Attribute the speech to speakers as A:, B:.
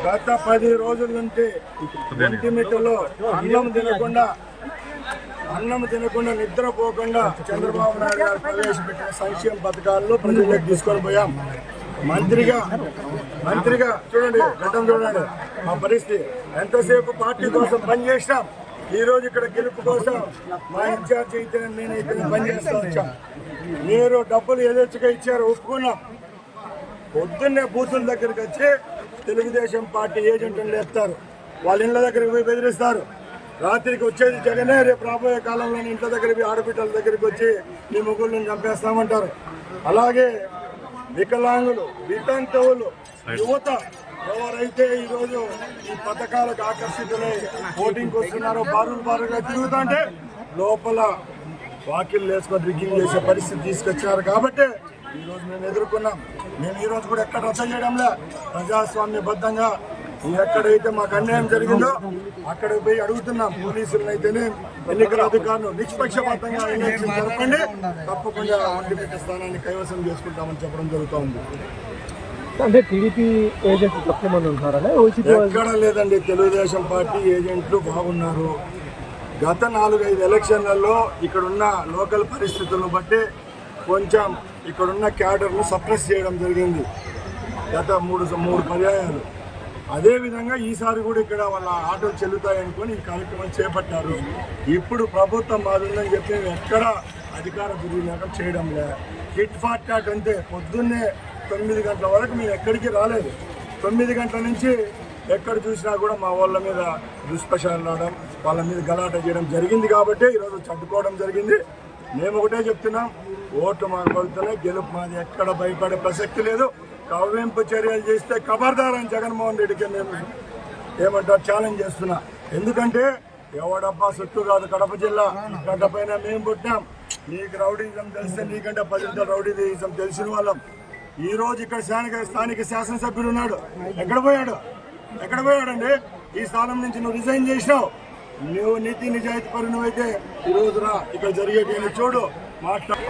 A: గత 10 రోజుల నుంచి ఒంటిమిట్టలో అన్నం తినకుండా నిద్రపోకుండా చంద్రబాబు నాయుడు గారు ప్రవేశపెట్టిన సంక్షేమ పథకాలను ప్రజల్లోకి తీసుకొని పోయాం. మంత్రిగా చూడండి, గతం చూడండి మా పరిస్థితి. ఎంతసేపు పార్టీ కోసం పనిచేసినాం. ఈ రోజు ఇక్కడ గెలుపు కోసం మా ఇన్ఛార్జ్ అయితే నేనైతే పనిచేస్తూ వచ్చాం. మీరు డబ్బులు యథేచ్ఛగా ఇచ్చారు, ఒప్పుకున్నాం. పొద్దున్నే బూతుల దగ్గరికి వచ్చి తెలుగుదేశం పార్టీ ఏజెంట్లను లేపుతారు, వాళ్ళ ఇళ్ల దగ్గరికి పోయి బెదిరిస్తారు. రాత్రికి వచ్చేది జగనే, రేపు రాబోయే కాలంలో ఇంట్ల దగ్గరికి ఆడబిడ్డల దగ్గరికి వచ్చి నీ ముగ్గురిని చంపేస్తామంటారు. అలాగే వికలాంగులు, వితంతువులు, యువత ఎవరైతే ఈరోజు ఈ పథకాలకు ఆకర్షితులై ఓటింగ్కి వస్తున్నారో బారుగా తిరుగుతుంటే లోపల వాకిళ్ళు వేసుకొని రిగ్గింగ్ చేసే పరిస్థితి తీసుకొచ్చారు. కాబట్టి ఈరోజు మేము ఎదుర్కొన్నాం. మేము ఈరోజు కూడా ఎక్కడ రచ్చ చేయడంలే, ప్రజాస్వామ్యబద్ధంగా ఎక్కడైతే మాకు అన్యాయం జరిగిందో అక్కడికి పోయి అడుగుతున్నాం. పోలీసులను అయితేనే, ఎన్నికల అధికారులు నిష్పక్షపాతంగా ఎలక్షన్ జరపండి, తప్పకుండా ఒంటిమిట్ట స్థానాన్ని కైవసం చేసుకుంటామని చెప్పడం జరుగుతూ ఉంది.
B: అంటే టీడీపీ ఏజెంట్లు తక్కువ మంది ఉంటారా?
A: ఎక్కడ లేదండి, తెలుగుదేశం పార్టీ ఏజెంట్లు బాగున్నారు. గత 4-5 ఎలక్షన్లలో ఇక్కడున్న లోకల్ పరిస్థితులను బట్టి కొంచెం ఇక్కడున్న క్యాడర్ను సప్రెస్ చేయడం జరిగింది గత 3 పర్యాయాలు. అదేవిధంగా ఈసారి కూడా ఇక్కడ వాళ్ళ ఆటోలు చెల్లుతాయనుకొని ఈ కార్యక్రమం చేపట్టారు. ఇప్పుడు ప్రభుత్వం మాదిందని చెప్పి ఎక్కడ అధికార దుర్వినియోగం చేయడం లే. హిట్ ఫార్ ట్యాట్ అంతే. పొద్దున్నే 9 గంటల వరకు మేము ఎక్కడికి రాలేదు. 9 గంటల నుంచి ఎక్కడ చూసినా కూడా మా వాళ్ళ మీద దుష్ప్రచారాలు, వాళ్ళ మీద గలాట చేయడం జరిగింది. కాబట్టి ఈరోజు చట్టుకోవడం జరిగింది. మేము ఒకటే చెప్తున్నాం, ఓటు మాకు పడుతున్నాయి, గెలుపు మాది. ఎక్కడ భయపడే ప్రసక్తి లేదు. కవ్వింపు చర్యలు చేస్తే ఖబర్దారని జగన్మోహన్ రెడ్డికి మేము ఏమంటారు ఛాలెంజ్ చేస్తున్నా. ఎందుకంటే ఎవడబ్బా చుట్టూ కాదు కడప జిల్లా, గడ్డపైన మేము పుట్టాం. నీకు రౌడీజం తెలిస్తే నీకంటే 10 రౌడీజం తెలిసిన వాళ్ళం. ఈ రోజు ఇక్కడ స్థానిక శాసనసభ్యుడు ఉన్నాడు, ఎక్కడ పోయాడండి? ఈ స్థానం నుంచి నువ్వు రిజైన్ చేసినావు. నువ్వు నీతి నిజాయితీ పరువు అయితే ఈ రోజు రా, ఇక్కడ జరిగేటి చూడు, మాట్లాడు.